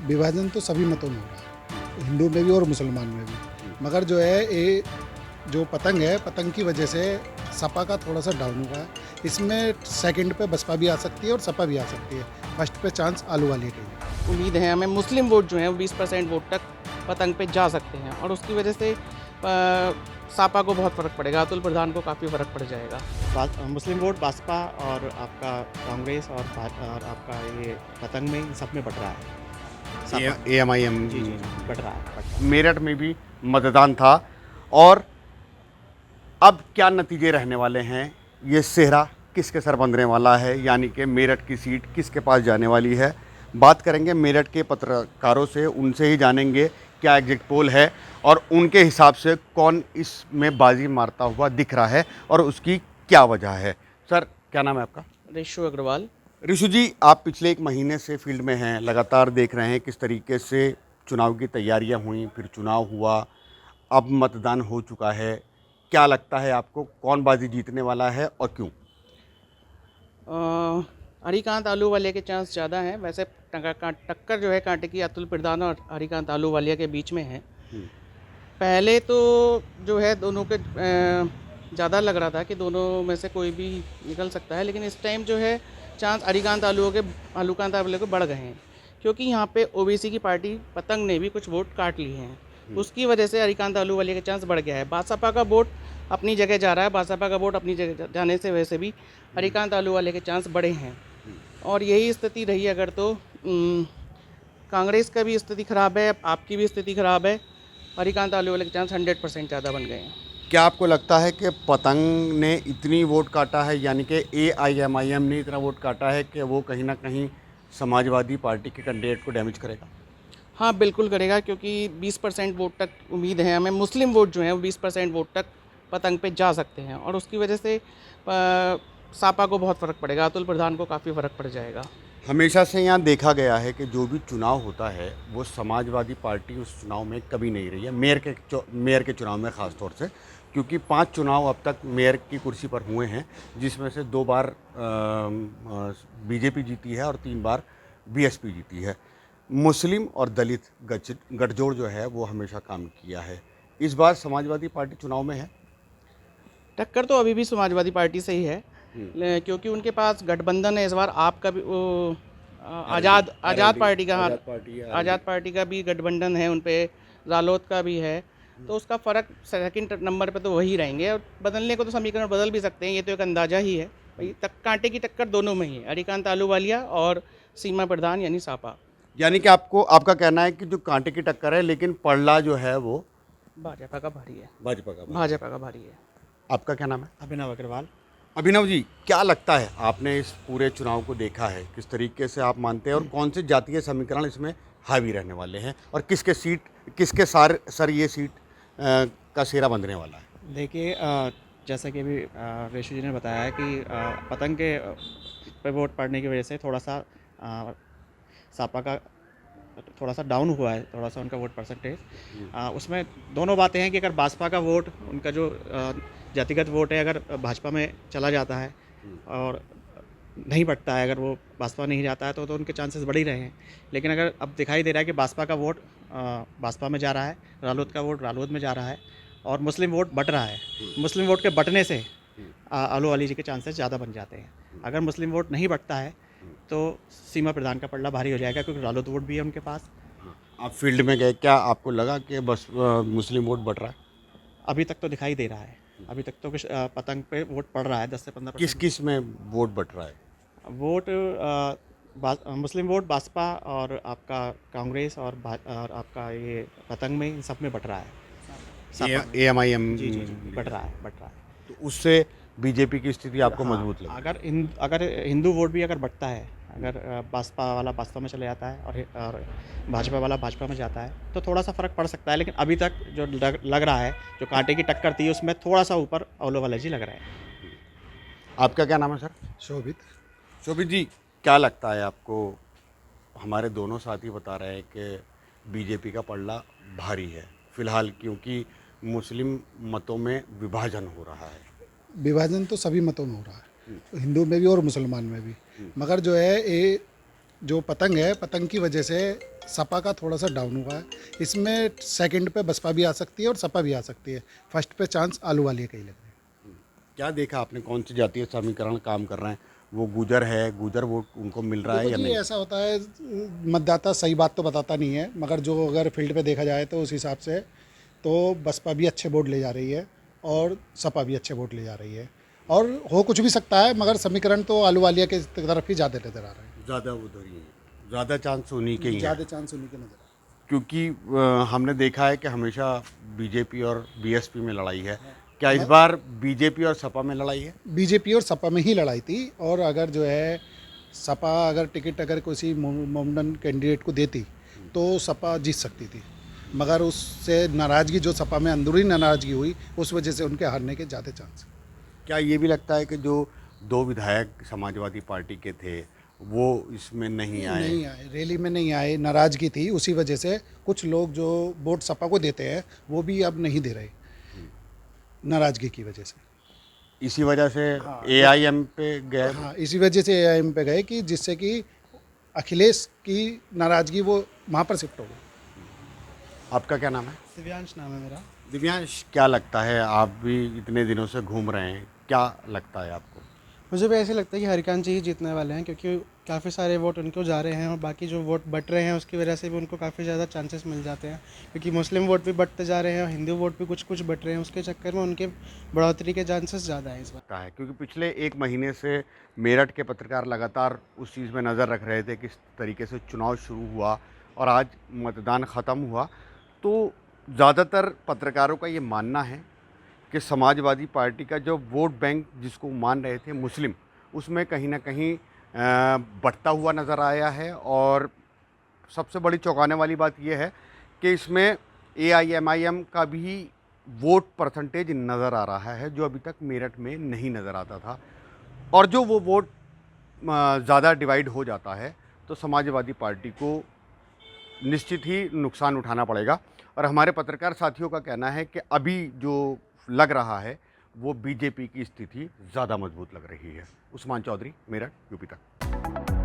विभाजन तो सभी मतों में हो रहा है, हिंदू में भी और मुसलमान में भी। मगर जो है ये जो पतंग है, पतंग की वजह से सपा का थोड़ा सा डाउन हुआ है। इसमें सेकंड पे बसपा भी आ सकती है और सपा भी आ सकती है। फर्स्ट पे चांस आलू वाली का ही। उम्मीद है हमें मुस्लिम वोट जो है वो 20% वोट तक पतंग पे जा सकते हैं और उसकी वजह से सापा को बहुत फ़र्क पड़ेगा, अतुल प्रधान को काफ़ी फ़र्क पड़ जाएगा। मुस्लिम वोट भाजपा और आपका कांग्रेस और आपका ये पतंग में इन सब में बट रहा है। AMIM ji ji ji but रहा है। मेरठ में भी मतदान था और अब क्या नतीजे रहने वाले हैं, ये सेहरा किसके सर बंधने वाला है, यानी कि मेरठ की सीट किसके पास जाने वाली है। बात करेंगे मेरठ के पत्रकारों से, उनसे ही जानेंगे क्या एग्जिट पोल है और उनके हिसाब से कौन इसमें बाजी मारता हुआ दिख रहा है और उसकी क्या वजह है। सर, क्या नाम है आपका? रिशु अग्रवाल। ऋषु जी, आप पिछले 1 महीने से फील्ड में हैं, लगातार देख रहे हैं किस तरीके से चुनाव की तैयारियां हुई, फिर चुनाव हुआ, अब मतदान हो चुका है। क्या लगता है आपको, कौन बाजी जीतने वाला है और क्यों? हरिकांत आलूवालिया के चांस ज़्यादा हैं। वैसे टक्कर जो है कांटे की अतुल प्रधान और हरिकांत आलूवालिया के बीच में है। पहले तो जो है दोनों के ज़्यादा लग रहा था कि दोनों में से कोई भी निकल सकता है, लेकिन इस टाइम जो है चांस आलूकांत आलूवालिया के बढ़ गए हैं, क्योंकि यहाँ पे ओबीसी की पार्टी पतंग ने भी कुछ वोट काट लिए हैं। उसकी वजह से हरिकांत आलूवालिया का चांस बढ़ गया है। भाजपा का वोट अपनी जगह जा रहा है, भाजपा का वोट अपनी जगह जाने से वैसे भी हरिकांत आलूवालिया के चांस बढ़े हैं और यही स्थिति रही अगर तो कांग्रेस का भी स्थिति खराब है, आपकी भी स्थिति खराब है, हरिकांत आलूवालिया के चांस 100% ज़्यादा बन गए हैं। क्या आपको लगता है कि पतंग ने इतनी वोट काटा है, यानी कि AIMIM ने इतना वोट काटा है कि वो कहीं ना कहीं समाजवादी पार्टी के कैंडिडेट को डैमेज करेगा? हाँ, बिल्कुल करेगा, क्योंकि 20% वोट तक उम्मीद है हमें मुस्लिम वोट जो है वो 20% वोट तक पतंग पे जा सकते हैं और उसकी वजह से सापा को बहुत फ़र्क पड़ेगा, अतुल प्रधान को काफ़ी फ़र्क पड़ जाएगा। हमेशा से यहाँ देखा गया है कि जो भी चुनाव होता है वो समाजवादी पार्टी उस चुनाव में कभी नहीं रही है, मेयर के चुनाव में ख़ास तौर से, क्योंकि 5 चुनाव अब तक मेयर की कुर्सी पर हुए हैं, जिसमें से 2 बार बीजेपी जीती है और 3 बार बीएसपी जीती है। मुस्लिम और दलित गठजोड़ जो है वो हमेशा काम किया है। इस बार समाजवादी पार्टी चुनाव में है। टक्कर तो अभी भी समाजवादी पार्टी से ही है, क्योंकि उनके पास गठबंधन है इस बार। आपका भी आज़ाद पार्टी का भी गठबंधन है, उन पे रालोद का भी है, तो उसका फ़र्क सेकंड नंबर पे तो वही रहेंगे और बदलने को तो समीकरण बदल भी सकते हैं, ये तो एक अंदाज़ा ही है भाई। कांटे की टक्कर दोनों में ही है, हरिकांत आलूवालिया और सीमा प्रधान यानी सापा। यानी कि आपका कहना है कि जो कांटे की टक्कर है, लेकिन पड़ला जो है वो भाजपा का भारी है। भाजपा का भारी है। आपका क्या नाम है? अभिनव अग्रवाल। अभिनव जी, क्या लगता है, आपने इस पूरे चुनाव को देखा है, किस तरीके से आप मानते हैं और कौन से जातीय समीकरण इसमें हावी रहने वाले हैं और किसके सर ये सीट का सेरा बंधने वाला है? देखिए, जैसा कि अभी रेशु जी ने बताया है कि पतंग के पे वोट पड़ने की वजह से थोड़ा सा सापा का थोड़ा सा डाउन हुआ है, थोड़ा सा उनका वोट परसेंटेज। उसमें दोनों बातें हैं कि अगर भाजपा का वोट, उनका जो जातिगत वोट है, अगर भाजपा में चला जाता है और नहीं बढ़ता है, अगर वो भाजपा नहीं जाता है तो उनके चांसेस बढ़ ही रहे हैं। लेकिन अगर अब दिखाई दे रहा है कि भाजपा का वोट भाजपा में जा रहा है, रालोद का वोट रालोद में जा रहा है और मुस्लिम वोट बढ़ रहा है। मुस्लिम वोट के बढ़ने से आलूवाली जी के चांसेस ज़्यादा बन जाते हैं। अगर मुस्लिम वोट नहीं बढ़ता है तो सीमा प्रधान का पलड़ा भारी हो जाएगा, क्योंकि रालोद वोट भी है उनके पास। आप फील्ड में गए, क्या आपको लगा कि बस मुस्लिम वोट बढ़ रहा है? अभी तक तो दिखाई दे रहा है, अभी तक तो पतंग पे वोट पड़ रहा है 10 से 15%। किस में वोट बढ़ रहा है? वोट मुस्लिम वोट भाजपा और आपका कांग्रेस और आपका ये पतंग में इन सब में बट रहा है। AMIM ji ji ji but रहा है। तो उससे बीजेपी की स्थिति आपको मजबूत लगी? अगर हिंदू वोट भी अगर बढ़ता है, अगर भाजपा वाला भाजपा में चले जाता है और भाजपा वाला भाजपा में जाता है तो थोड़ा सा फ़र्क पड़ सकता है। लेकिन अभी तक जो लग रहा है, जो कांटे की टक्कर थी उसमें थोड़ा सा ऊपर आलूवालिया जी लग रहा है। आपका क्या नाम है सर? शोभित। शोभित जी, क्या लगता है आपको, हमारे दोनों साथी बता रहे हैं कि बीजेपी का पलड़ा भारी है फिलहाल, क्योंकि मुस्लिम मतों में विभाजन हो रहा है। विभाजन तो सभी मतों में हो रहा है, हिंदू में भी और मुसलमान में भी। मगर जो है ये जो पतंग है, पतंग की वजह से सपा का थोड़ा सा डाउन हुआ है। इसमें सेकंड पे बसपा भी आ सकती है और सपा भी आ सकती है। फर्स्ट पे चांस आलू वाली का ही लग रहा है। क्या देखा आपने, कौन से जातीय समीकरण काम कर रहे हैं? वो गुजर है, गुजर वोट उनको मिल रहा है देखो या जी, नहीं? ऐसा होता है, मतदाता सही बात तो बताता नहीं है, मगर जो अगर फील्ड पे देखा जाए तो उस हिसाब से तो बसपा भी अच्छे वोट ले जा रही है और सपा भी अच्छे वोट ले जा रही है। और हो कुछ भी सकता है, मगर समीकरण तो आलू वालिया के तरफ ही ज़्यादा नज़र आ रहा है। ज़्यादा उधर ही है, ज़्यादा चांस उन्हीं के ही हैं। ज़्यादा चांस उन्हीं के नज़र आ रहे हैं। क्योंकि हमने देखा है कि हमेशा बीजेपी और बीएसपी में लड़ाई है। क्या इस बार बीजेपी और सपा में लड़ाई है? बीजेपी और सपा में ही लड़ाई थी, और अगर जो है सपा अगर टिकट अगर किसी मोमडन कैंडिडेट को देती तो सपा जीत सकती थी, मगर उससे नाराज़गी, जो सपा में अंदरूनी नाराज़गी हुई, उस वजह से उनके हारने के ज़्यादा चांस। क्या ये भी लगता है कि जो 2 विधायक समाजवादी पार्टी के थे वो इसमें नहीं आए? नहीं आए, रैली में नहीं आए, नाराज़गी थी, उसी वजह से कुछ लोग जो वोट सपा को देते हैं वो भी अब नहीं दे रहे, नाराज़गी की वजह से। इसी वजह से हाँ। एआईएम पे गए। हाँ, इसी वजह से एआईएम पे गए कि जिससे कि अखिलेश की नाराज़गी वो वहाँ पर शिफ्ट हो गई। आपका क्या नाम है? दिव्यांश नाम है मेरा। दिव्यांश, क्या लगता है, आप भी इतने दिनों से घूम रहे हैं, क्या लगता है आपको? मुझे भी ऐसे लगता है कि हरिकांत जी ही जीतने वाले हैं, क्योंकि काफ़ी सारे वोट उनको जा रहे हैं और बाकी जो वोट बट रहे हैं उसकी वजह से भी उनको काफ़ी ज़्यादा चांसेस मिल जाते हैं, क्योंकि मुस्लिम वोट भी बटते जा रहे हैं और हिंदू वोट भी कुछ कुछ बट रहे हैं, उसके चक्कर में उनके बढ़ोतरी के चांसेस ज़्यादा हैं इस बार। लगता है क्योंकि पिछले 1 महीने से मेरठ के पत्रकार लगातार उस चीज़ में नज़र रख रहे थे किस तरीके से चुनाव शुरू हुआ और आज मतदान ख़त्म हुआ, तो ज़्यादातर पत्रकारों का ये मानना है कि समाजवादी पार्टी का जो वोट बैंक जिसको मान रहे थे मुस्लिम, उसमें कहीं ना कहीं बढ़ता हुआ नज़र आया है। और सबसे बड़ी चौंकाने वाली बात यह है कि इसमें एआईएमआईएम का भी वोट परसेंटेज नज़र आ रहा है, जो अभी तक मेरठ में नहीं नज़र आता था। और जो वो वोट ज़्यादा डिवाइड हो जाता है तो समाजवादी पार्टी को निश्चित ही नुकसान उठाना पड़ेगा। और हमारे पत्रकार साथियों का कहना है कि अभी जो लग रहा है वो बीजेपी की स्थिति ज़्यादा मजबूत लग रही है। उस्मान चौधरी, मेरठ, यूपी तक।